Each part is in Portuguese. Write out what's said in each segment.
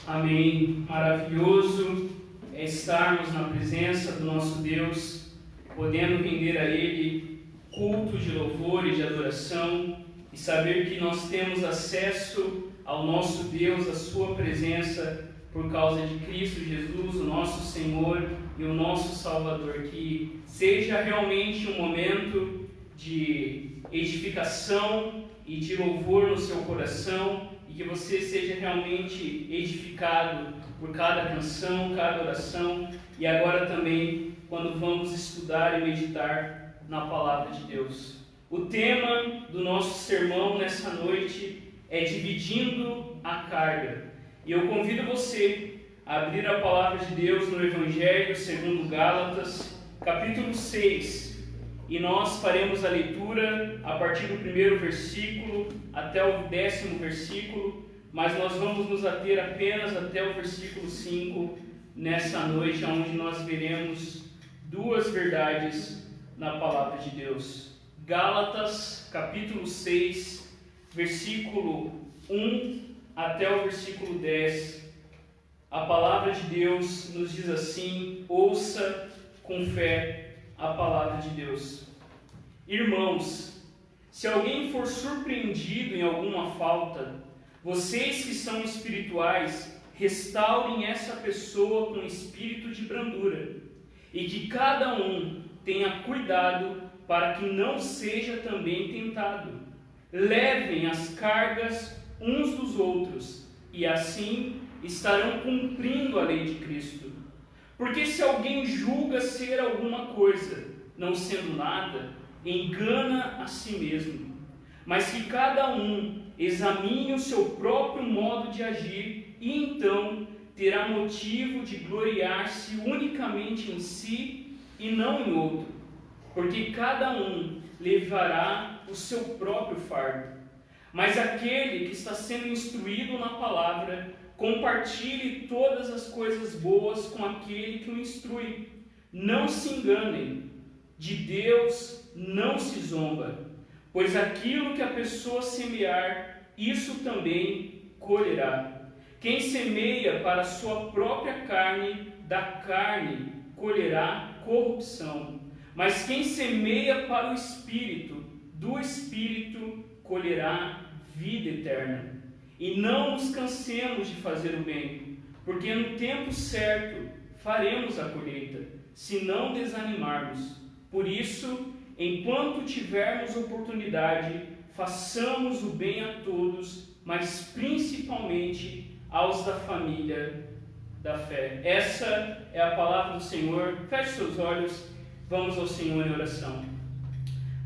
Amém. Maravilhoso é estarmos na presença do nosso Deus, podendo render a Ele culto de louvor e de adoração e saber que nós temos acesso ao nosso Deus, à Sua presença, por causa de Cristo Jesus, o nosso Senhor e o nosso Salvador. Que seja realmente um momento de edificação e de louvor no seu coração, e que você seja realmente edificado por cada canção, cada oração, e agora também quando vamos estudar e meditar na Palavra de Deus. O tema do nosso sermão nessa noite é dividindo a carga. E eu convido você a abrir a Palavra de Deus no Evangelho segundo Gálatas, capítulo 6. E nós faremos a leitura a partir do primeiro versículo até o 10º versículo, mas nós vamos nos ater apenas até o versículo 5 nessa noite, onde nós veremos duas verdades na Palavra de Deus. Gálatas, capítulo 6, versículo 1 até o versículo 10. A Palavra de Deus nos diz assim: ouça com fé a palavra de Deus. Irmãos, se alguém for surpreendido em alguma falta, vocês que são espirituais, restaurem essa pessoa com espírito de brandura, e que cada um tenha cuidado para que não seja também tentado. Levem as cargas uns dos outros, e assim estarão cumprindo a lei de Cristo. Porque se alguém julga ser alguma coisa, não sendo nada, engana a si mesmo. Mas que cada um examine o seu próprio modo de agir, e então terá motivo de gloriar-se unicamente em si e não em outro. Porque cada um levará o seu próprio fardo. Mas aquele que está sendo instruído na palavra, compartilhe todas as coisas boas com aquele que o instrui. Não se enganem, de Deus não se zomba, pois aquilo que a pessoa semear, isso também colherá. Quem semeia para a sua própria carne, da carne colherá corrupção. Mas quem semeia para o Espírito, do Espírito colherá vida eterna. E não nos cansemos de fazer o bem, porque no tempo certo faremos a colheita, se não desanimarmos. Por isso, enquanto tivermos oportunidade, façamos o bem a todos, mas principalmente aos da família da fé. Essa é a palavra do Senhor. Feche seus olhos, vamos ao Senhor em oração.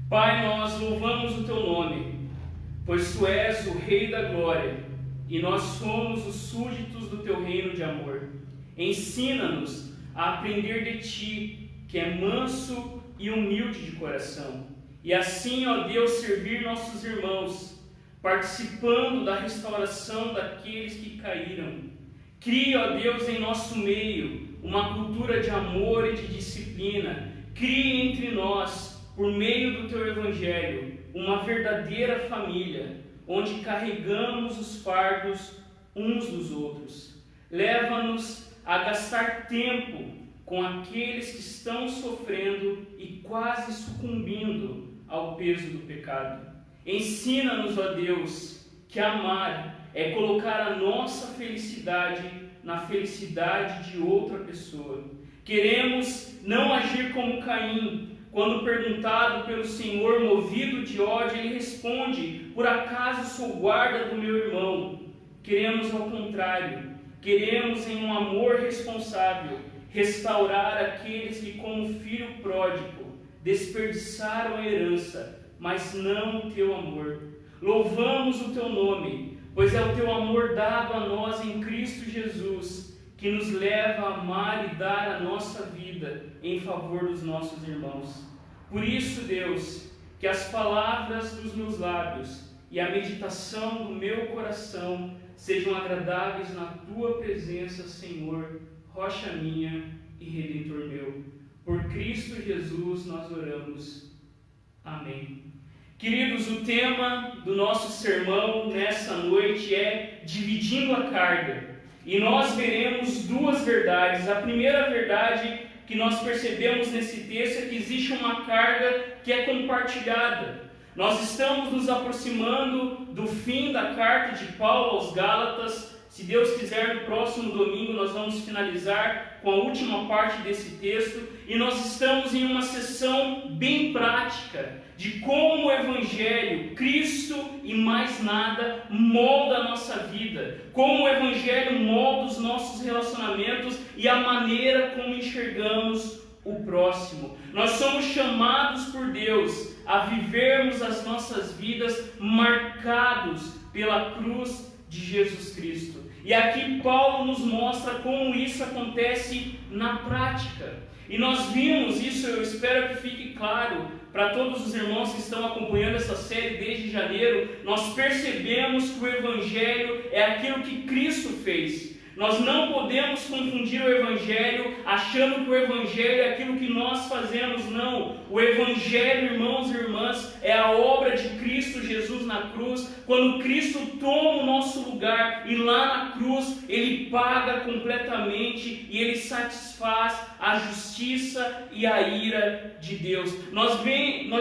Pai, nós louvamos o Teu nome, pois Tu és o Rei da Glória, e nós somos os súditos do Teu reino de amor. Ensina-nos a aprender de Ti, que é manso e humilde de coração, e assim, ó Deus, servir nossos irmãos, participando da restauração daqueles que caíram. Crie, ó Deus, em nosso meio uma cultura de amor e de disciplina. Crie entre nós, por meio do Teu Evangelho, uma verdadeira família, onde carregamos os fardos uns dos outros. Leva-nos a gastar tempo com aqueles que estão sofrendo e quase sucumbindo ao peso do pecado. Ensina-nos, ó Deus, que amar é colocar a nossa felicidade na felicidade de outra pessoa. Queremos não agir como Caim. Quando perguntado pelo Senhor, movido de ódio, ele responde: por acaso sou guarda do meu irmão? Queremos ao contrário, queremos em um amor responsável restaurar aqueles que, como filho pródigo, desperdiçaram a herança, mas não o Teu amor. Louvamos o Teu nome, pois é o Teu amor dado a nós em Cristo Jesus, que nos leva a amar e dar a nossa vida em favor dos nossos irmãos. Por isso, Deus, que as palavras dos meus lábios e a meditação do meu coração sejam agradáveis na Tua presença, Senhor, rocha minha e Redentor meu. Por Cristo Jesus nós oramos. Amém. Queridos, o tema do nosso sermão nessa noite é dividindo a carga. E nós veremos duas verdades. A primeira verdade que nós percebemos nesse texto é que existe uma carga que é compartilhada. Nós estamos nos aproximando do fim da carta de Paulo aos Gálatas. Se Deus quiser, no próximo domingo nós vamos finalizar com a última parte desse texto. E nós estamos em uma sessão bem prática de como o Evangelho, Cristo e mais nada, molda a nossa vida. Como o Evangelho molda os nossos relacionamentos e a maneira como enxergamos o próximo. Nós somos chamados por Deus a vivermos as nossas vidas marcados pela cruz de Jesus Cristo. E aqui Paulo nos mostra como isso acontece na prática. E nós vimos isso, eu espero que fique claro para todos os irmãos que estão acompanhando essa série desde janeiro. Nós percebemos que o Evangelho é aquilo que Cristo fez. Nós não podemos confundir o Evangelho achando que o Evangelho é aquilo que nós fazemos, não. O Evangelho, irmãos e irmãs, é a obra de Cristo Jesus na cruz, quando Cristo toma o nosso lugar e lá na cruz Ele paga completamente e Ele satisfaz a justiça e a ira de Deus. Nós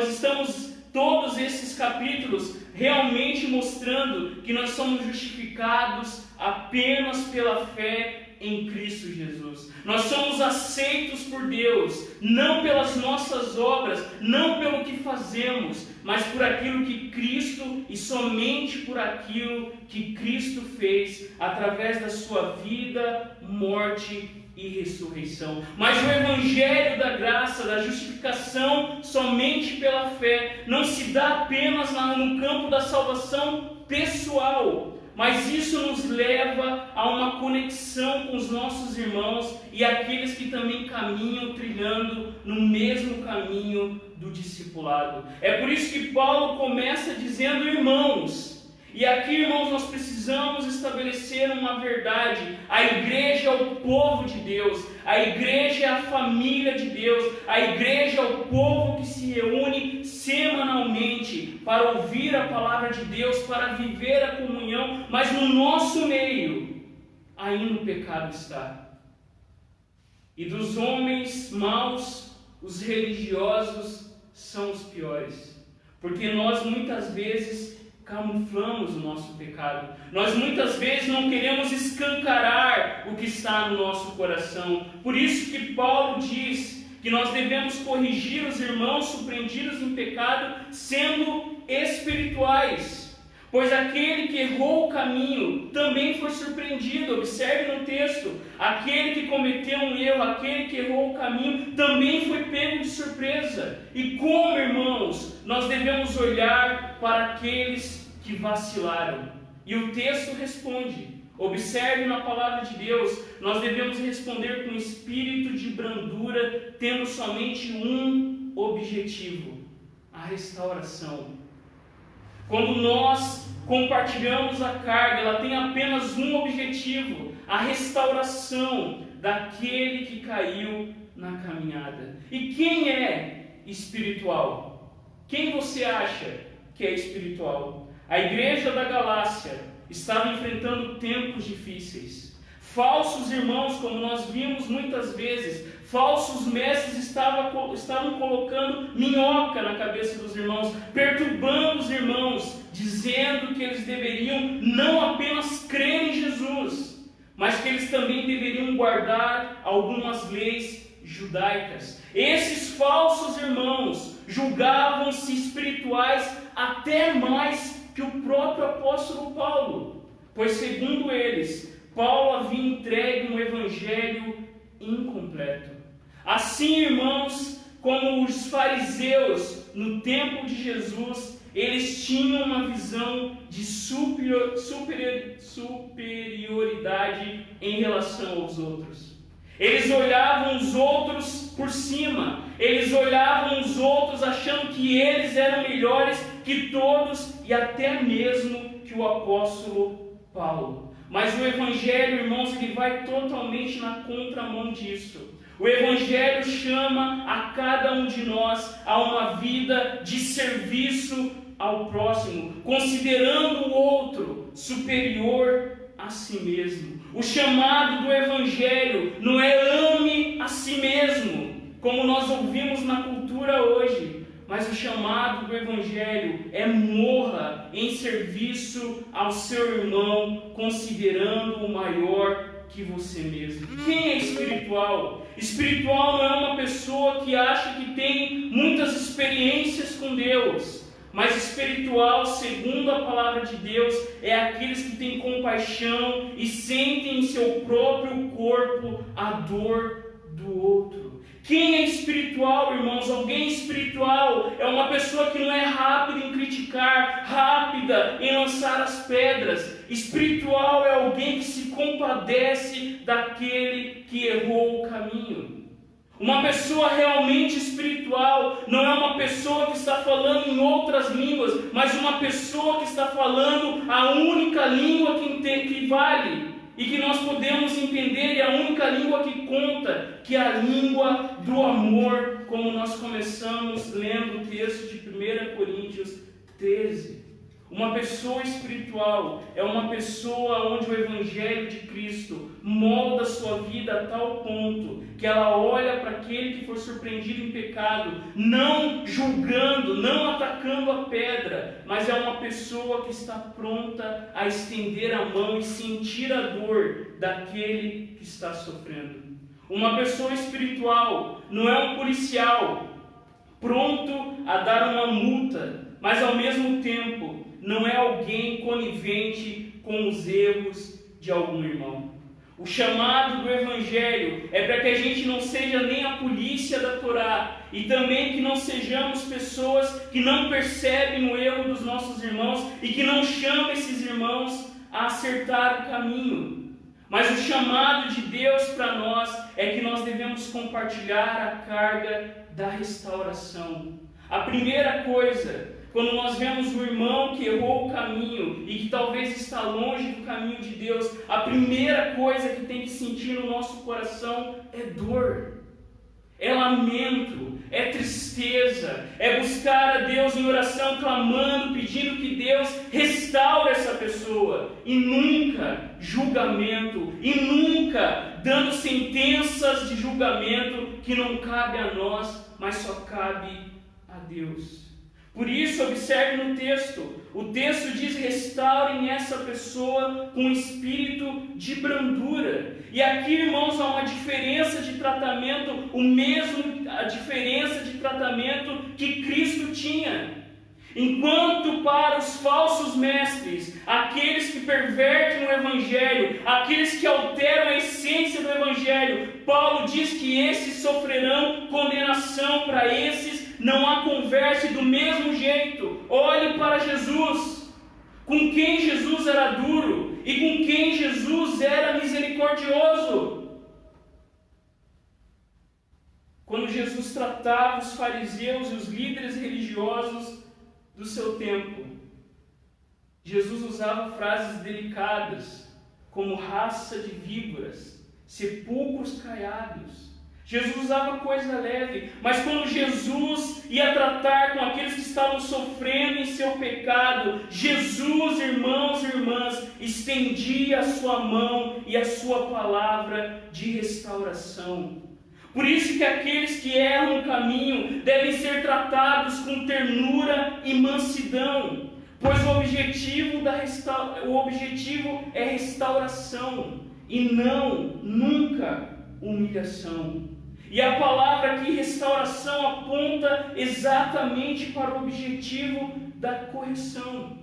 estamos todos esses capítulos realmente mostrando que nós somos justificados apenas pela fé em Cristo Jesus. Nós somos aceitos por Deus, não pelas nossas obras, não pelo que fazemos, mas por aquilo que Cristo e somente por aquilo que Cristo fez através da sua vida, morte e ressurreição. Mas o Evangelho da graça, da justificação somente pela fé, não se dá apenas no campo da salvação pessoal, mas isso nos leva a uma conexão com os nossos irmãos e aqueles que também caminham trilhando no mesmo caminho do discipulado. É por isso que Paulo começa dizendo irmãos. E aqui, irmãos, nós precisamos estabelecer uma verdade. A igreja é o povo de Deus, a igreja é a família de Deus, a igreja é o povo que se reúne semanalmente para ouvir a palavra de Deus, para viver a comunhão, mas no nosso meio ainda o pecado está. E dos homens maus, os religiosos são os piores, porque nós muitas vezes camuflamos o nosso pecado. Nós muitas vezes não queremos escancarar o que está no nosso coração. Por isso que Paulo diz que nós devemos corrigir os irmãos surpreendidos em pecado sendo espirituais. Pois aquele que errou o caminho também foi surpreendido. Observe no texto. Aquele que cometeu um erro, aquele que errou o caminho, também foi pego de surpresa. E como, irmãos, nós devemos olhar para aqueles que vacilaram? E o texto responde. Observe na palavra de Deus. Nós devemos responder com espírito de brandura, tendo somente um objetivo: a restauração. Quando nós compartilhamos a carga, ela tem apenas um objetivo: a restauração daquele que caiu na caminhada. E quem é espiritual? Quem você acha que é espiritual? A igreja da Galácia estava enfrentando tempos difíceis. Falsos irmãos, como nós vimos muitas vezes, falsos mestres estavam colocando minhoca na cabeça dos irmãos, perturbando os irmãos, dizendo que eles deveriam não apenas crer em Jesus, mas que eles também deveriam guardar algumas leis judaicas. Esses falsos irmãos julgavam-se espirituais até mais que o próprio apóstolo Paulo, pois segundo eles, Paulo havia entregue um evangelho incompleto. Assim, irmãos, como os fariseus no tempo de Jesus, eles tinham uma visão de superioridade em relação aos outros. Eles olhavam os outros por cima, eles olhavam os outros achando que eles eram melhores que todos e até mesmo que o apóstolo Paulo. Mas o Evangelho, irmãos, ele vai totalmente na contramão disso. O Evangelho chama a cada um de nós a uma vida de serviço ao próximo, considerando o outro superior a si mesmo. O chamado do Evangelho não é ame a si mesmo, como nós ouvimos na cultura hoje, mas o chamado do Evangelho é morra em serviço ao seu irmão, considerando-o maior que você mesmo. Quem é espiritual? Espiritual não é uma pessoa que acha que tem muitas experiências com Deus, mas espiritual, segundo a palavra de Deus, é aqueles que têm compaixão e sentem em seu próprio corpo a dor do outro. Quem é espiritual, irmãos? Alguém espiritual é uma pessoa que não é rápida em criticar, rápida em lançar as pedras. Espiritual é alguém que se compadece daquele que errou o caminho. Uma pessoa realmente espiritual não é uma pessoa que está falando em outras línguas, mas uma pessoa que está falando a única língua que vale e que nós podemos entender, e a única língua que conta, que é a língua do amor, como nós começamos lendo o texto de 1 Coríntios 13. Uma pessoa espiritual é uma pessoa onde o Evangelho de Cristo molda a sua vida a tal ponto que ela olha para aquele que for surpreendido em pecado, não julgando, não atacando a pedra, mas é uma pessoa que está pronta a estender a mão e sentir a dor daquele que está sofrendo. Uma pessoa espiritual não é um policial pronto a dar uma multa, mas ao mesmo tempo não é alguém conivente com os erros de algum irmão. O chamado do Evangelho é para que a gente não seja nem a polícia da Torá, e também que não sejamos pessoas que não percebem o erro dos nossos irmãos e que não chamam esses irmãos a acertar o caminho. Mas o chamado de Deus para nós é que nós devemos compartilhar a carga da restauração. A primeira coisa, quando nós vemos o irmão que errou o caminho e que talvez está longe do caminho de Deus, a primeira coisa que tem que sentir no nosso coração é dor, é lamento, é tristeza, é buscar a Deus em oração, clamando, pedindo que Deus restaure essa pessoa, e nunca julgamento, e nunca dando sentenças de julgamento que não cabe a nós, mas só cabe a Deus. Por isso, observe no texto, o texto diz: restaurem essa pessoa com espírito de brandura. E aqui, irmãos, há uma diferença de tratamento, a diferença de tratamento que Cristo tinha. Enquanto para os falsos mestres, aqueles que pervertem o Evangelho, aqueles que alteram a essência do Evangelho, Paulo diz que esses sofrerão condenação. Para esses não há conversa, e do mesmo jeito, olhe para Jesus, com quem Jesus era duro e com quem Jesus era misericordioso. Quando Jesus tratava os fariseus e os líderes religiosos do seu tempo, Jesus usava frases delicadas, como raça de víboras, sepulcros caiados. Jesus usava coisa leve, mas quando Jesus ia tratar com aqueles que estavam sofrendo em seu pecado, Jesus, irmãos e irmãs, estendia a sua mão e a sua palavra de restauração. Por isso que aqueles que erram o caminho devem ser tratados com ternura e mansidão, pois o objetivo é restauração e nunca humilhação. E a palavra aqui, restauração, aponta exatamente para o objetivo da correção.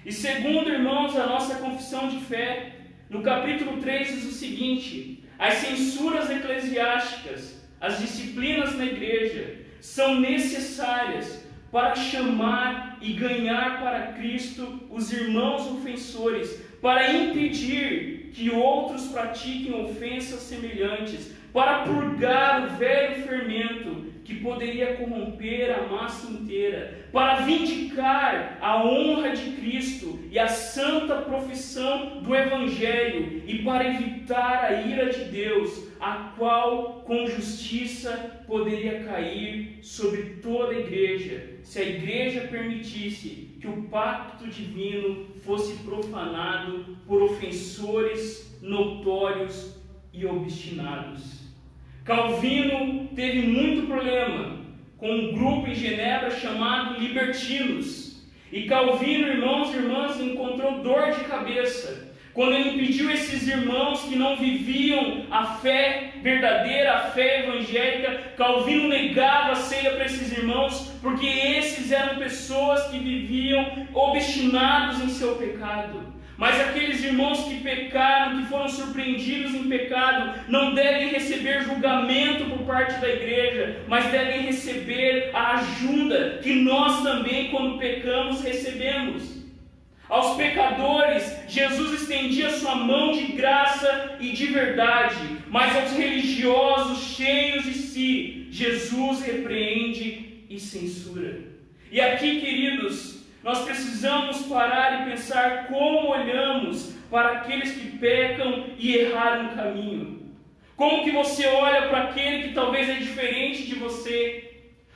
E segundo, irmãos, a nossa confissão de fé, no capítulo 3 diz o seguinte: as censuras eclesiásticas, as disciplinas na igreja, são necessárias para chamar e ganhar para Cristo os irmãos ofensores, para impedir que outros pratiquem ofensas semelhantes, para purgar o velho fermento que poderia corromper a massa inteira, para vindicar a honra de Cristo e a santa profissão do Evangelho, e para evitar a ira de Deus, a qual com justiça poderia cair sobre toda a igreja, se a igreja permitisse que o pacto divino fosse profanado por ofensores notórios e obstinados. Calvino teve muito problema com um grupo em Genebra chamado libertinos. E Calvino, irmãos e irmãs, encontrou dor de cabeça quando ele impediu esses irmãos que não viviam a fé verdadeira, a fé evangélica. Calvino negava a ceia para esses irmãos, porque esses eram pessoas que viviam obstinados em seu pecado. Mas aqueles irmãos que pecaram, que foram surpreendidos em pecado, não devem receber julgamento por parte da igreja, mas devem receber a ajuda que nós também, quando pecamos, recebemos. Aos pecadores, Jesus estendia sua mão de graça e de verdade, mas aos religiosos cheios de si, Jesus repreende e censura. E aqui, queridos, nós precisamos parar e pensar como olhamos para aqueles que pecam e erraram no caminho. Como que você olha para aquele que talvez é diferente de você?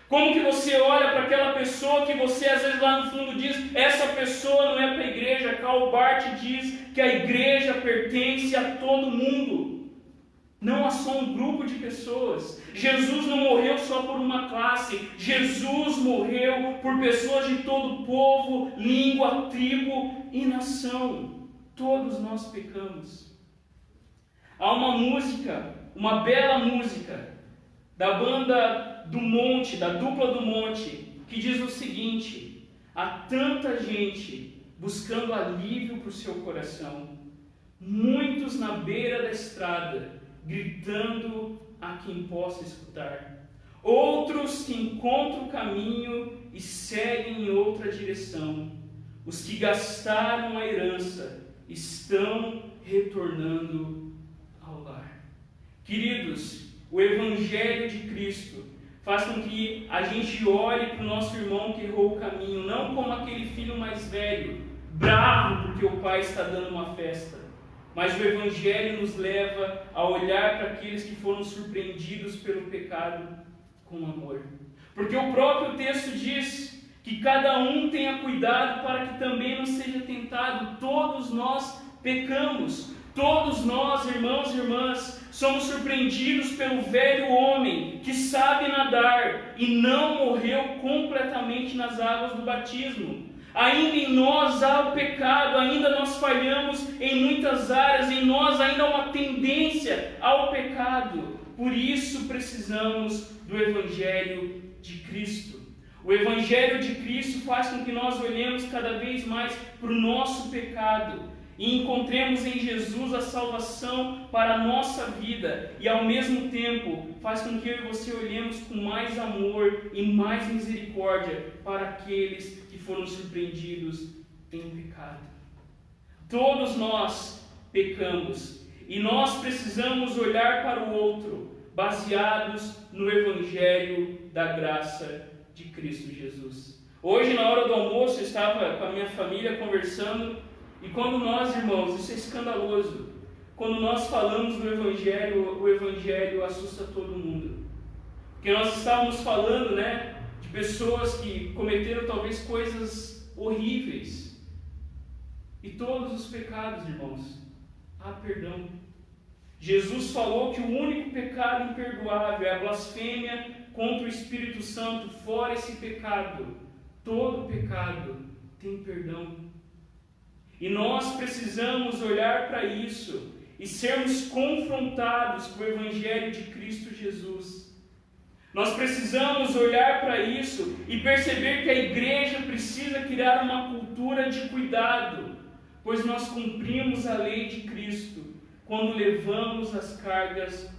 Como que você olha para aquela pessoa que você às vezes lá no fundo diz, essa pessoa não é para a igreja? Karl Barth diz que a igreja pertence a todo mundo, não a só um grupo de pessoas. Jesus não morreu só por uma classe, Jesus morreu por pessoas de todo povo, língua, tribo e nação. Todos nós pecamos. Há uma música, uma bela música, da banda do Monte, da dupla do Monte, que diz o seguinte: há tanta gente buscando alívio para o seu coração, muitos na beira da estrada, gritando a quem possa escutar, outros que encontram o caminho e seguem em outra direção, os que gastaram a herança estão retornando ao lar. Queridos, o Evangelho de Cristo faz com que a gente olhe para o nosso irmão que errou o caminho, não como aquele filho mais velho, bravo porque o pai está dando uma festa, mas o Evangelho nos leva a olhar para aqueles que foram surpreendidos pelo pecado com amor. Porque o próprio texto diz que cada um tenha cuidado para que também não seja tentado. Todos nós pecamos. Todos nós, irmãos e irmãs, somos surpreendidos pelo velho homem que sabe nadar e não morreu completamente nas águas do batismo. Ainda em nós há o pecado, ainda nós falhamos em muitas áreas, em nós ainda há uma tendência ao pecado. Por isso precisamos do Evangelho de Cristo. O Evangelho de Cristo faz com que nós olhemos cada vez mais para o nosso pecado e encontremos em Jesus a salvação para a nossa vida, e ao mesmo tempo faz com que eu e você olhemos com mais amor e mais misericórdia para aqueles que foram surpreendidos em pecado. Todos nós pecamos e nós precisamos olhar para o outro baseados no Evangelho da graça de Cristo Jesus. Hoje, na hora do almoço, eu estava com a minha família conversando. E quando nós, irmãos, isso é escandaloso, quando nós falamos do Evangelho, o Evangelho assusta todo mundo. Porque nós estávamos falando, de pessoas que cometeram talvez coisas horríveis. E todos os pecados, irmãos, há perdão. Jesus falou que o único pecado imperdoável é a blasfêmia contra o Espírito Santo. Fora esse pecado, todo pecado tem perdão. E nós precisamos olhar para isso e sermos confrontados com o Evangelho de Cristo Jesus. Nós precisamos olhar para isso e perceber que a igreja precisa criar uma cultura de cuidado, pois nós cumprimos a lei de Cristo quando levamos as cargas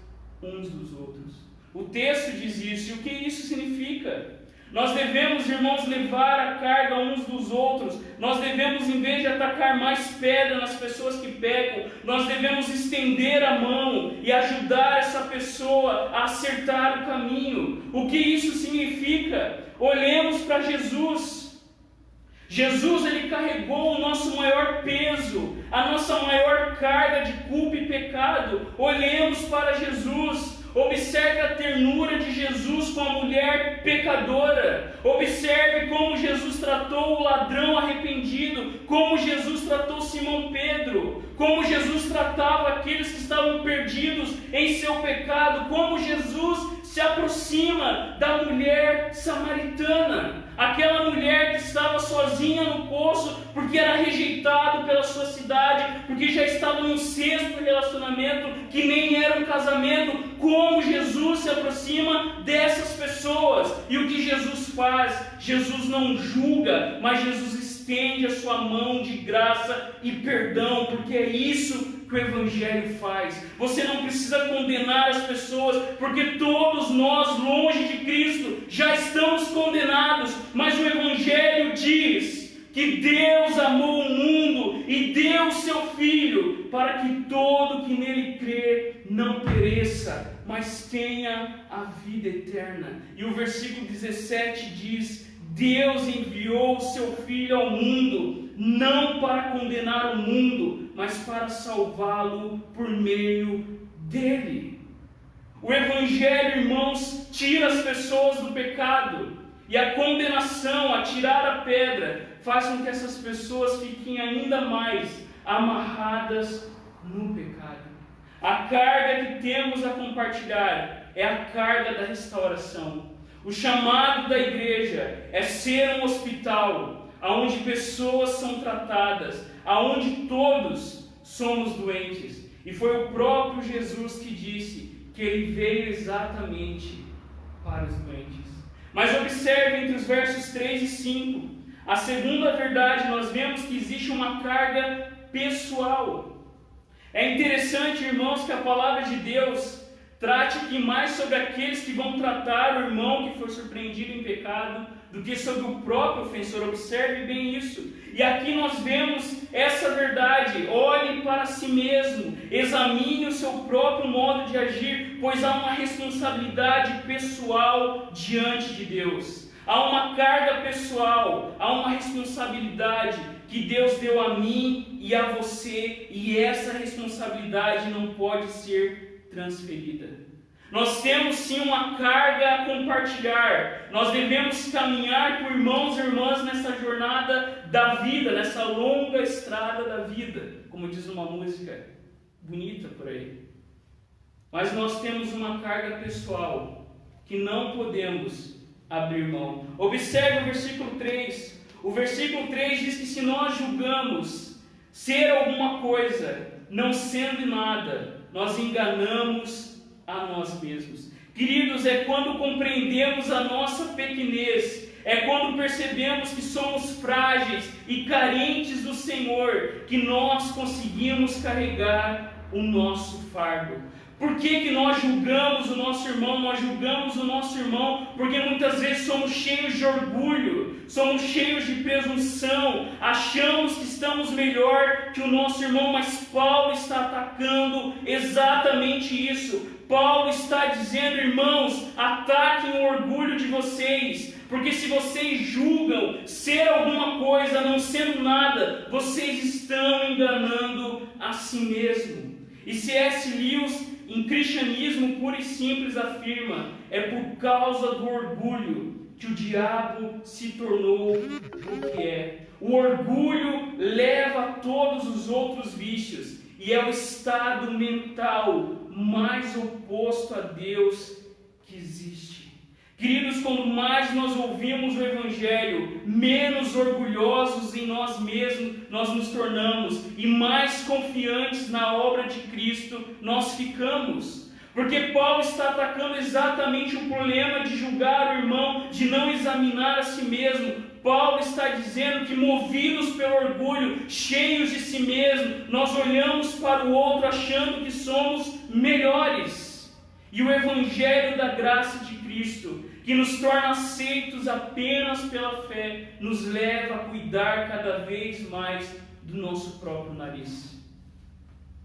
uns dos outros. O texto diz isso. E o que isso significa? Nós devemos, irmãos, levar a carga uns dos outros. Nós devemos, em vez de atacar mais pedra nas pessoas que pecam, nós devemos estender a mão e ajudar essa pessoa a acertar o caminho. O que isso significa? Olhemos para Jesus. Jesus, ele carregou o nosso maior peso, a nossa maior carga de culpa e pecado. Olhemos para Jesus. Observe a ternura de Jesus com a mulher pecadora. Observe como Jesus tratou o ladrão arrependido, como Jesus tratou Simão Pedro, como Jesus tratava aqueles que estavam perdidos em seu pecado, como Jesus se aproxima da mulher samaritana, aquela mulher que estava sozinha no poço porque era rejeitado pela sua cidade, porque já estava num sexto relacionamento que nem era um casamento. Como Jesus se aproxima dessas pessoas, e o que Jesus faz? Jesus não julga, mas Jesus estende a sua mão de graça e perdão, porque é isso que o Evangelho faz. Você não precisa condenar as pessoas, porque todos nós, longe de Cristo, já estamos condenados, mas o Evangelho diz que Deus amou o mundo e deu o seu Filho, para que todo que nele crê não pereça, mas tenha a vida eterna. E o versículo 17 diz: Deus enviou o seu Filho ao mundo, não para condenar o mundo, mas para salvá-lo por meio dele. O Evangelho, irmãos, tira as pessoas do pecado, e a condenação, a tirar a pedra, faz com que essas pessoas fiquem ainda mais amarradas no pecado. A carga que temos a compartilhar é a carga da restauração. O chamado da igreja é ser um hospital, onde pessoas são tratadas, onde todos somos doentes. E foi o próprio Jesus que disse que ele veio exatamente para os doentes. Mas observe entre os versos 3 e 5, a segunda verdade, nós vemos que existe uma carga pessoal. É interessante, irmãos, que a palavra de Deus trate aqui mais sobre aqueles que vão tratar o irmão que foi surpreendido em pecado, do que sobre o próprio ofensor. Observe bem isso. E aqui nós vemos essa verdade: olhe para si mesmo, examine o seu próprio modo de agir, pois há uma responsabilidade pessoal diante de Deus. Há uma carga pessoal, há uma responsabilidade que Deus deu a mim e a você, e essa responsabilidade não pode ser transferida. Nós temos sim uma carga a compartilhar. Nós devemos caminhar com irmãos e irmãs nessa jornada da vida, nessa longa estrada da vida, como diz uma música bonita por aí. Mas nós temos uma carga pessoal que não podemos abrir mão. Observe o versículo 3. O versículo 3 diz que se nós julgamos ser alguma coisa, não sendo nada, nós enganamos a nós mesmos. Queridos, é quando compreendemos a nossa pequenez, é quando percebemos que somos frágeis e carentes do Senhor, que nós conseguimos carregar o nosso fardo. Por que nós julgamos o nosso irmão? Nós julgamos o nosso irmão porque muitas vezes somos cheios de orgulho, somos cheios de presunção, achamos que estamos melhor que o nosso irmão, mas Paulo está atacando exatamente isso. Paulo está dizendo: irmãos, ataquem o orgulho de vocês, porque se vocês julgam ser alguma coisa não sendo nada, vocês estão enganando a si mesmo. E C.S. Lewis, em Cristianismo Puro e Simples, afirma: é por causa do orgulho que o diabo se tornou o que é. O orgulho leva a todos os outros vícios, e é o estado mental mais oposto a Deus que existe. Queridos, quanto mais nós ouvimos o Evangelho, menos orgulhosos em nós mesmos nós nos tornamos, e mais confiantes na obra de Cristo nós ficamos. Porque Paulo está atacando exatamente o problema de julgar o irmão, de não examinar a si mesmo. Paulo está dizendo que, movidos pelo orgulho, cheios de si mesmo, nós olhamos para o outro achando que somos melhores. E o Evangelho da graça de Cristo, que nos torna aceitos apenas pela fé, nos leva a cuidar cada vez mais do nosso próprio nariz.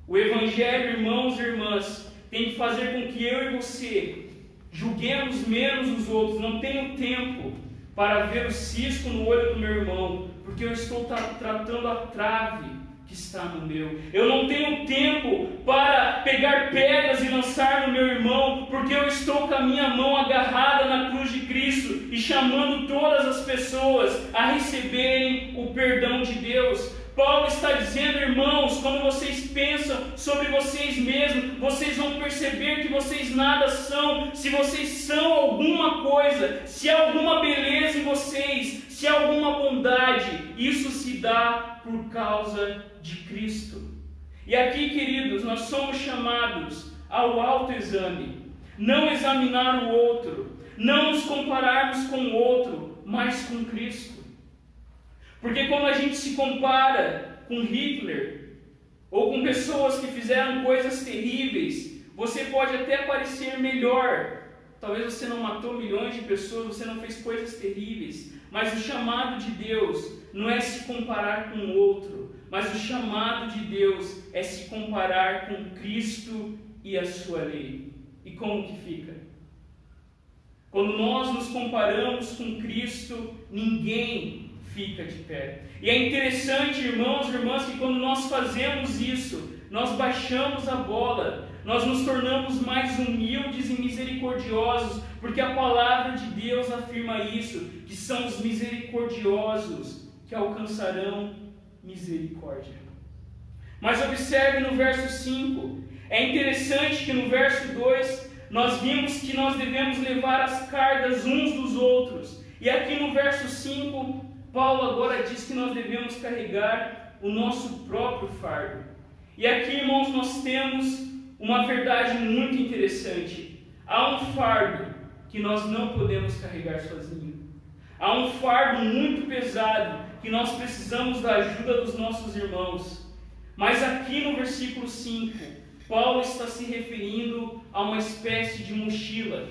O Evangelho, irmãos e irmãs, tem que fazer com que eu e você julguemos menos os outros. Não tenho tempo para ver o cisco no olho do meu irmão, porque eu estou tratando a trave que está no meu. Eu não tenho tempo para pegar pedras e lançar no meu irmão, porque eu estou com a minha mão agarrada na cruz de Cristo e chamando todas as pessoas a receberem o perdão de Deus. Paulo está dizendo, irmãos, quando vocês pensam sobre vocês mesmos, vocês vão perceber que vocês nada são. Se vocês são alguma coisa, se há alguma beleza em vocês, se há alguma bondade, isso se dá por causa de Cristo. E aqui, queridos, nós somos chamados ao autoexame, não examinar o outro, não nos compararmos com o outro, mas com Cristo. Porque quando a gente se compara com Hitler, ou com pessoas que fizeram coisas terríveis, você pode até parecer melhor. Talvez você não matou milhões de pessoas, você não fez coisas terríveis, mas o chamado de Deus não é se comparar com o outro, mas o chamado de Deus é se comparar com Cristo e a sua lei. E como que fica? Quando nós nos comparamos com Cristo, ninguém fica de pé. E é interessante, irmãos e irmãs, que quando nós fazemos isso, nós baixamos a bola, nós nos tornamos mais humildes e misericordiosos, porque a palavra de Deus afirma isso, que são os misericordiosos que alcançarão misericórdia. Mas observe no verso 5, é interessante que no verso 2, nós vimos que nós devemos levar as cargas uns dos outros, e aqui no verso 5, Paulo agora diz que nós devemos carregar o nosso próprio fardo. E aqui, irmãos, nós temos uma verdade muito interessante. Há um fardo que nós não podemos carregar sozinho. Há um fardo muito pesado que nós precisamos da ajuda dos nossos irmãos. Mas aqui no versículo 5, Paulo está se referindo a uma espécie de mochila.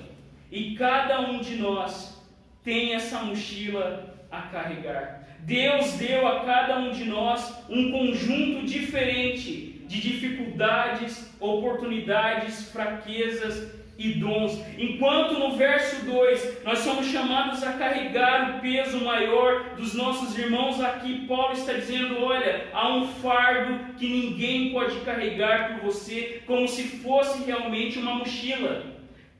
E cada um de nós tem essa mochila a carregar. Deus deu a cada um de nós um conjunto diferente de dificuldades, oportunidades, fraquezas e dons. Enquanto no verso 2 nós somos chamados a carregar o peso maior dos nossos irmãos, aqui Paulo está dizendo, olha, há um fardo que ninguém pode carregar por você, como se fosse realmente uma mochila.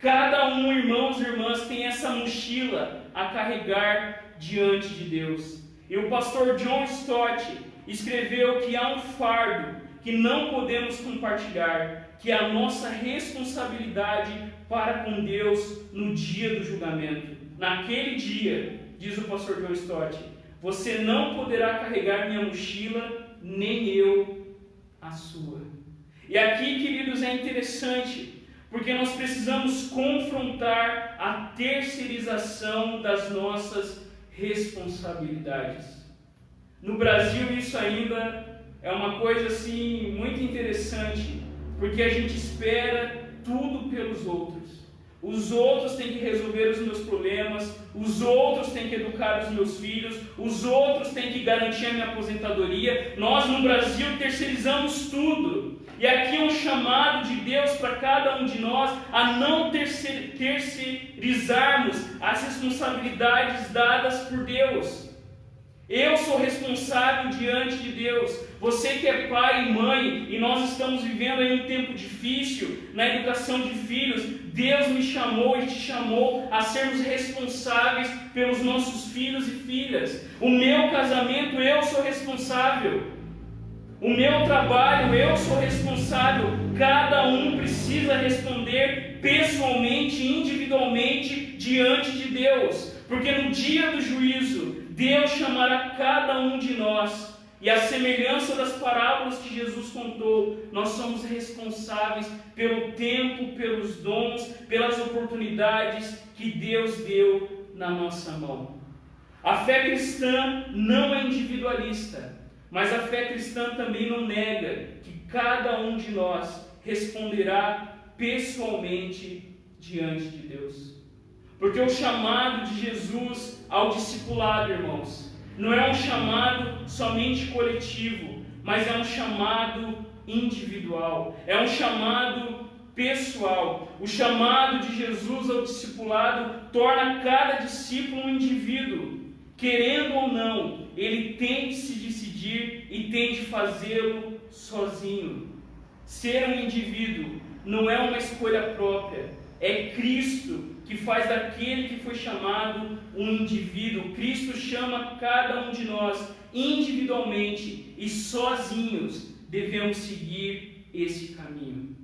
Cada um, irmãos e irmãs, tem essa mochila a carregar diante de Deus. E o pastor John Stott escreveu que há um fardo que não podemos compartilhar, que é a nossa responsabilidade para com Deus no dia do julgamento. Naquele dia, diz o pastor John Stott, você não poderá carregar minha mochila, nem eu a sua. E aqui, queridos, é interessante, porque nós precisamos confrontar a terceirização das nossas responsabilidades. No Brasil isso ainda é uma coisa assim muito interessante, porque a gente espera tudo pelos outros. Os outros têm que resolver os meus problemas, os outros têm que educar os meus filhos, os outros têm que garantir a minha aposentadoria. Nós no Brasil terceirizamos tudo. E aqui é um chamado de Deus para cada um de nós a não terceirizarmos as responsabilidades dadas por Deus. Eu sou responsável diante de Deus. Você que é pai e mãe, e nós estamos vivendo aí um tempo difícil na educação de filhos, Deus me chamou e te chamou a sermos responsáveis pelos nossos filhos e filhas. O meu casamento, eu sou responsável. O meu trabalho, eu sou responsável. Cada um precisa responder pessoalmente, individualmente, diante de Deus. Porque no dia do juízo, Deus chamará cada um de nós. E a semelhança das parábolas que Jesus contou, nós somos responsáveis pelo tempo, pelos dons, pelas oportunidades que Deus deu na nossa mão. A fé cristã não é individualista, mas a fé cristã também não nega que cada um de nós responderá pessoalmente diante de Deus. Porque o chamado de Jesus ao discipulado, irmãos, não é um chamado somente coletivo, mas é um chamado individual, é um chamado pessoal. O chamado de Jesus ao discipulado torna cada discípulo um indivíduo. Querendo ou não, ele tem que se decidir e que tente fazê-lo sozinho. Ser um indivíduo não é uma escolha própria, é Cristo que faz daquele que foi chamado um indivíduo. Cristo chama cada um de nós individualmente e sozinhos devemos seguir esse caminho.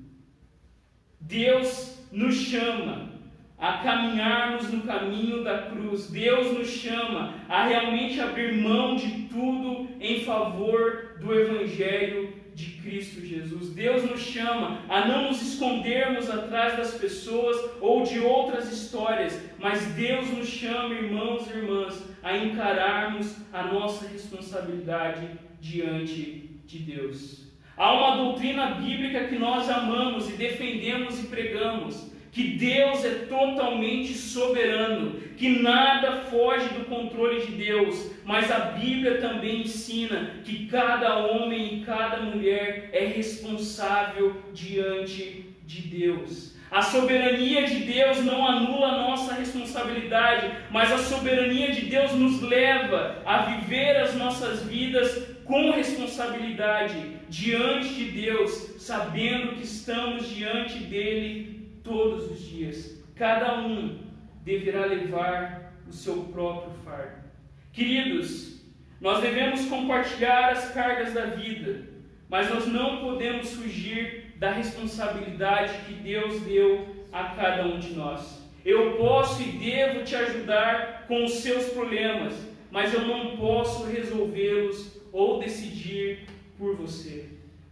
Deus nos chama a caminharmos no caminho da cruz. Deus nos chama a realmente abrir mão de tudo em favor do Evangelho de Cristo Jesus. Deus nos chama a não nos escondermos atrás das pessoas ou de outras histórias, mas Deus nos chama, irmãos e irmãs, a encararmos a nossa responsabilidade diante de Deus. Há uma doutrina bíblica que nós amamos e defendemos e pregamos, que Deus é totalmente soberano, que nada foge do controle de Deus, mas a Bíblia também ensina que cada homem e cada mulher é responsável diante de Deus. A soberania de Deus não anula a nossa responsabilidade, mas a soberania de Deus nos leva a viver as nossas vidas com responsabilidade diante de Deus, sabendo que estamos diante dele todos os dias. Cada um deverá levar o seu próprio fardo. Queridos, nós devemos compartilhar as cargas da vida, mas nós não podemos fugir da responsabilidade que Deus deu a cada um de nós. Eu posso e devo te ajudar com os seus problemas, mas eu não posso resolvê-los ou decidir por você.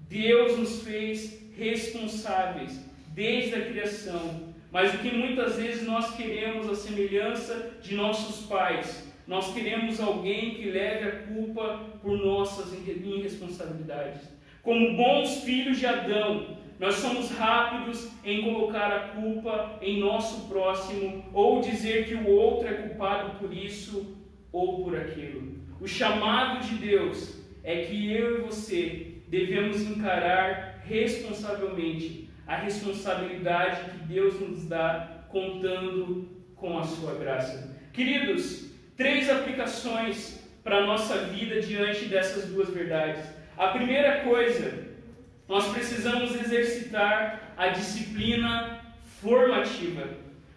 Deus nos fez responsáveis desde a criação, mas o que muitas vezes nós queremos, a semelhança de nossos pais, nós queremos alguém que leve a culpa por nossas irresponsabilidades. Como bons filhos de Adão, nós somos rápidos em colocar a culpa em nosso próximo ou dizer que o outro é culpado por isso ou por aquilo. O chamado de Deus é que eu e você devemos encarar responsavelmente a responsabilidade que Deus nos dá, contando com a sua graça. Queridos, 3 aplicações para a nossa vida diante dessas duas verdades. A primeira coisa, nós precisamos exercitar a disciplina formativa.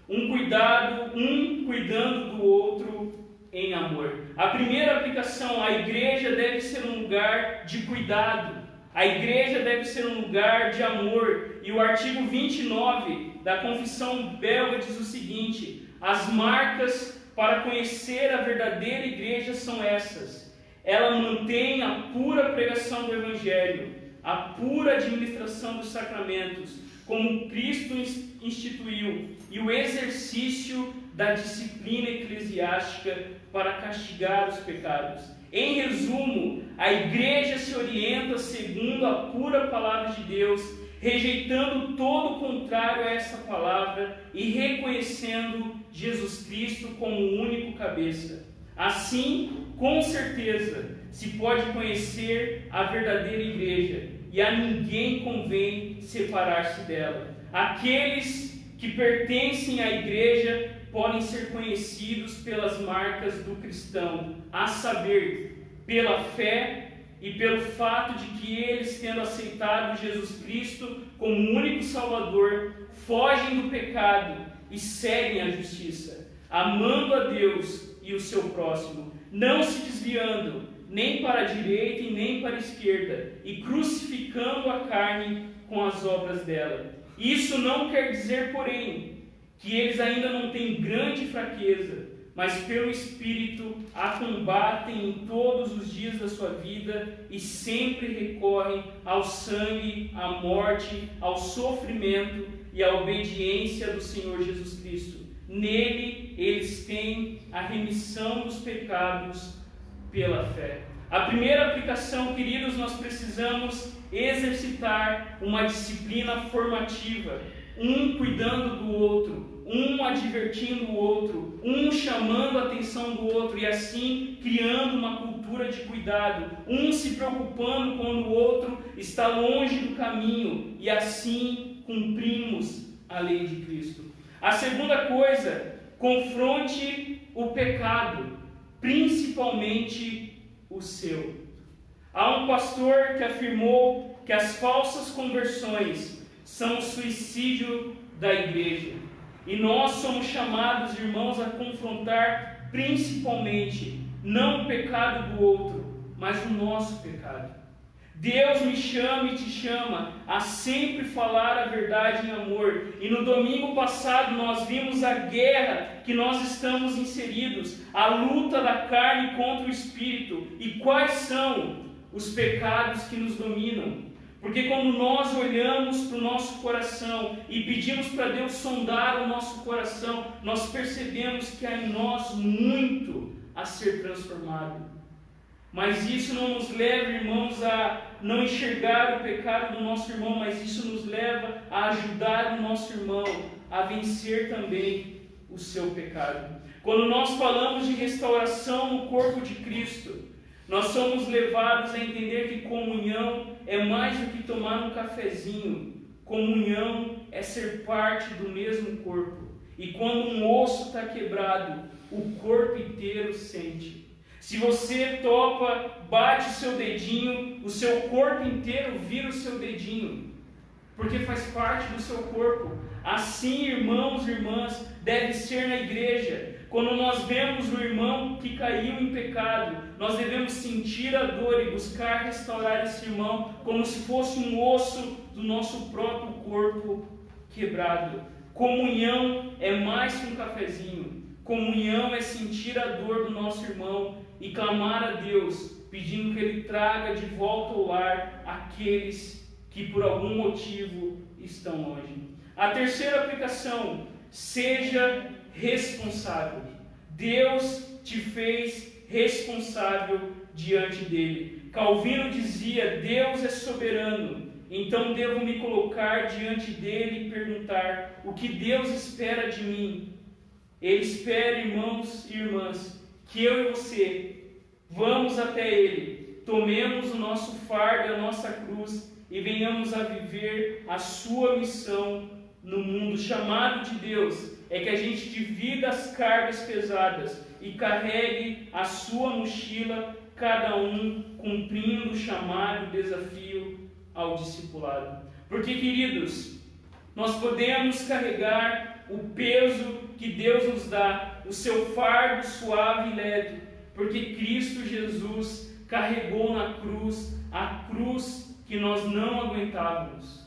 Um cuidando do outro em amor. A primeira aplicação, a igreja deve ser um lugar de cuidado. A igreja deve ser um lugar de amor. E o artigo 29 da Confissão Belga diz o seguinte: as marcas para conhecer a verdadeira igreja são essas. Ela mantém a pura pregação do Evangelho, a pura administração dos sacramentos, como Cristo instituiu, e o exercício da disciplina eclesiástica para castigar os pecados. Em resumo, a igreja se orienta segundo a pura palavra de Deus, rejeitando todo o contrário a essa palavra e reconhecendo Jesus Cristo como o único cabeça. Assim, com certeza, se pode conhecer a verdadeira igreja e a ninguém convém separar-se dela. Aqueles que pertencem à igreja podem ser conhecidos pelas marcas do cristão, a saber, pela fé e pelo fato de que eles, tendo aceitado Jesus Cristo como o único Salvador, fogem do pecado e seguem a justiça, amando a Deus e o seu próximo, não se desviando nem para a direita e nem para a esquerda, e crucificando a carne com as obras dela. Isso não quer dizer, porém, que eles ainda não têm grande fraqueza, mas pelo Espírito a combatem em todos os dias da sua vida e sempre recorrem ao sangue, à morte, ao sofrimento e à obediência do Senhor Jesus Cristo. Nele eles têm a remissão dos pecados pela fé. A primeira aplicação, queridos, nós precisamos exercitar uma disciplina formativa, um cuidando do outro, um advertindo o outro, um chamando a atenção do outro e assim criando uma cultura de cuidado, um se preocupando quando o outro está longe do caminho e assim cumprimos a lei de Cristo. A segunda coisa, confronte o pecado, principalmente o seu. Há um pastor que afirmou que as falsas conversões são o suicídio da igreja. E nós somos chamados, irmãos, a confrontar principalmente não o pecado do outro, mas o nosso pecado. Deus me chama e te chama a sempre falar a verdade em amor. E no domingo passado nós vimos a guerra que nós estamos inseridos, a luta da carne contra o espírito. E quais são os pecados que nos dominam? Porque quando nós olhamos para o nosso coração e pedimos para Deus sondar o nosso coração, nós percebemos que há em nós muito a ser transformado. Mas isso não nos leva, irmãos, a não enxergar o pecado do nosso irmão, mas isso nos leva a ajudar o nosso irmão a vencer também o seu pecado. Quando nós falamos de restauração no corpo de Cristo, nós somos levados a entender que comunhão é mais do que tomar um cafezinho. Comunhão é ser parte do mesmo corpo. E quando um osso está quebrado, o corpo inteiro sente. Se você topa, bate o seu dedinho, o seu corpo inteiro vira o seu dedinho, porque faz parte do seu corpo. Assim, irmãos e irmãs, deve ser na igreja. Quando nós vemos o irmão que caiu em pecado, nós devemos sentir a dor e buscar restaurar esse irmão como se fosse um osso do nosso próprio corpo quebrado. Comunhão é mais que um cafezinho. Comunhão é sentir a dor do nosso irmão e clamar a Deus, pedindo que Ele traga de volta ao lar aqueles que por algum motivo estão longe. A terceira aplicação: seja responsável. Deus te fez responsável diante dele. Calvino dizia: Deus é soberano, então devo me colocar diante dele e perguntar: o que Deus espera de mim? Ele espera, irmãos e irmãs, que eu e você vamos até Ele, tomemos o nosso fardo, a nossa cruz e venhamos a viver a sua missão no mundo. O chamado de Deus é que a gente divida as cargas pesadas e carregue a sua mochila, cada um cumprindo o chamado e o desafio ao discipulado. Porque, queridos, nós podemos carregar o peso que Deus nos dá, o seu fardo suave e leve, porque Cristo Jesus carregou na cruz a cruz que nós não aguentávamos.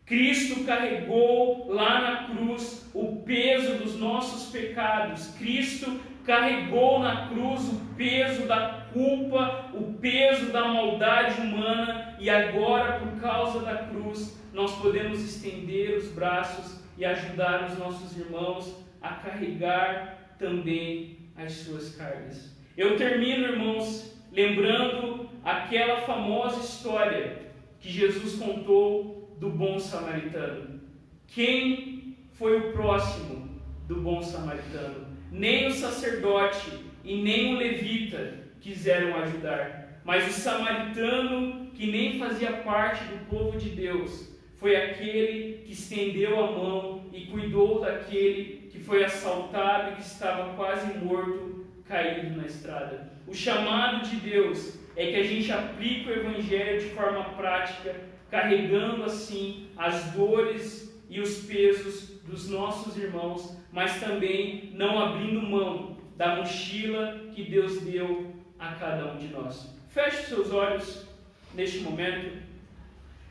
Cristo carregou lá na cruz o peso dos nossos pecados. Cristo carregou na cruz o peso da culpa, o peso da maldade humana, e agora, por causa da cruz, nós podemos estender os braços e ajudar os nossos irmãos a carregar também as suas cargas. Eu termino, irmãos, lembrando aquela famosa história que Jesus contou do bom samaritano. Quem foi o próximo do bom samaritano? Nem o sacerdote e nem o levita quiseram ajudar, mas o samaritano, que nem fazia parte do povo de Deus, foi aquele que estendeu a mão e cuidou daquele que foi assaltado e que estava quase morto, caído na estrada. O chamado de Deus é que a gente aplique o Evangelho de forma prática, carregando assim as dores e os pesos dos nossos irmãos, mas também não abrindo mão da mochila que Deus deu a cada um de nós. Feche os seus olhos neste momento.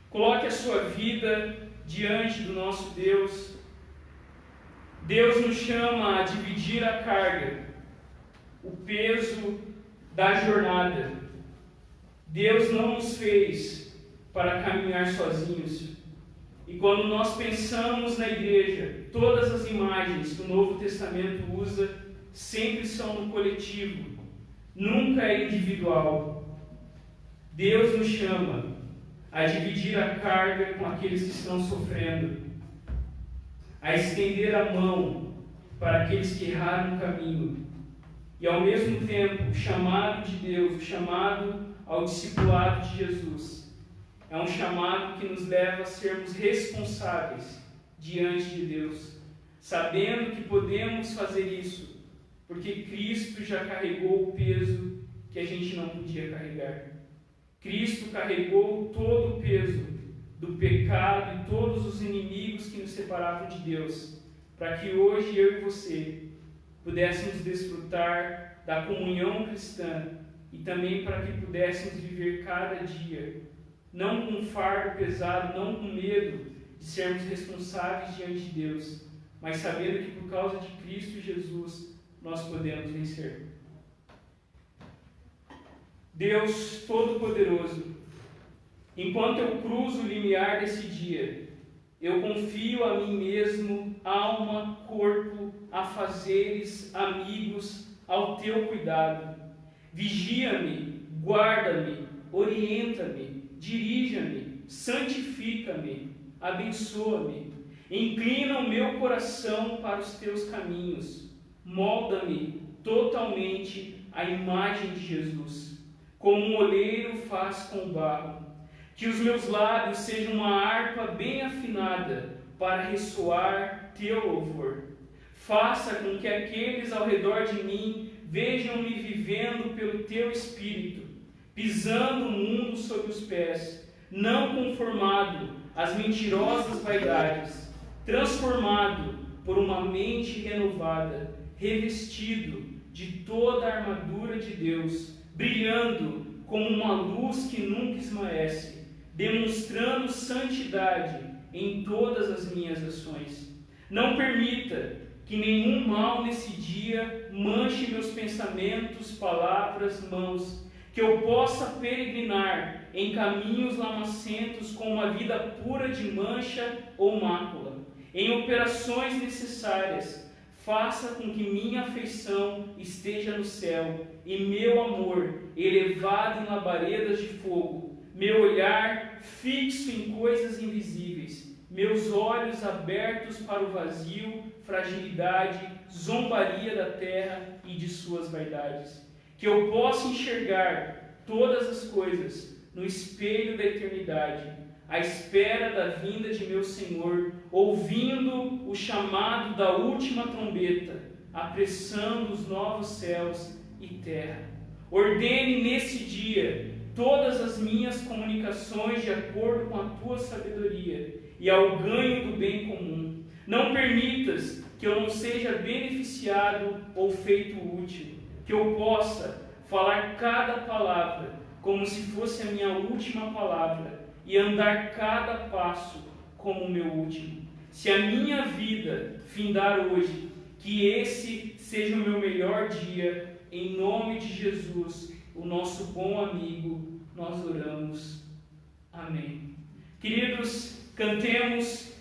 Coloque a sua vida diante do nosso Deus. Deus nos chama a dividir a carga, o peso da jornada. Deus não nos fez para caminhar sozinhos. E quando nós pensamos na igreja, todas as imagens que o Novo Testamento usa sempre são no coletivo, nunca é individual. Deus nos chama a dividir a carga com aqueles que estão sofrendo, a estender a mão para aqueles que erraram o caminho, e ao mesmo tempo o chamado de Deus, o chamado ao discipulado de Jesus, é um chamado que nos leva a sermos responsáveis diante de Deus, sabendo que podemos fazer isso, porque Cristo já carregou o peso que a gente não podia carregar. Cristo carregou todo o peso do pecado e todos os inimigos que nos separavam de Deus, para que hoje eu e você pudéssemos desfrutar da comunhão cristã e também para que pudéssemos viver cada dia, não com um fardo pesado, não com medo de sermos responsáveis diante de Deus, mas sabendo que por causa de Cristo Jesus nós podemos vencer. Deus Todo-Poderoso, enquanto eu cruzo o limiar desse dia, eu confio a mim mesmo, alma, corpo, afazeres, amigos, ao teu cuidado. Vigia-me, guarda-me, orienta-me, dirija-me, santifica-me, abençoa-me. Inclina o meu coração para os teus caminhos. Molda-me totalmente à imagem de Jesus, como um oleiro faz com o barro. Que os meus lábios sejam uma harpa bem afinada para ressoar teu louvor. Faça com que aqueles ao redor de mim vejam-me vivendo pelo teu Espírito, pisando o mundo sob os pés, não conformado às mentirosas vaidades, transformado por uma mente renovada, revestido de toda a armadura de Deus, brilhando como uma luz que nunca esmaece, demonstrando santidade em todas as minhas ações. Não permita que nenhum mal nesse dia manche meus pensamentos, palavras, mãos, que eu possa peregrinar em caminhos lamacentos com uma vida pura de mancha ou mácula. Em operações necessárias, faça com que minha afeição esteja no céu e meu amor elevado em labaredas de fogo, meu olhar fixo em coisas invisíveis, meus olhos abertos para o vazio, fragilidade, zombaria da terra e de suas vaidades. Que eu possa enxergar todas as coisas no espelho da eternidade, à espera da vinda de meu Senhor, ouvindo o chamado da última trombeta, apressando os novos céus e terra. Ordene nesse dia todas as minhas comunicações de acordo com a tua sabedoria e ao ganho do bem comum. Não permitas que eu não seja beneficiado ou feito útil, que eu possa falar cada palavra como se fosse a minha última palavra e andar cada passo como o meu último. Se a minha vida findar hoje, que esse seja o meu melhor dia, em nome de Jesus, o nosso bom amigo, nós oramos. Amém. Queridos, cantemos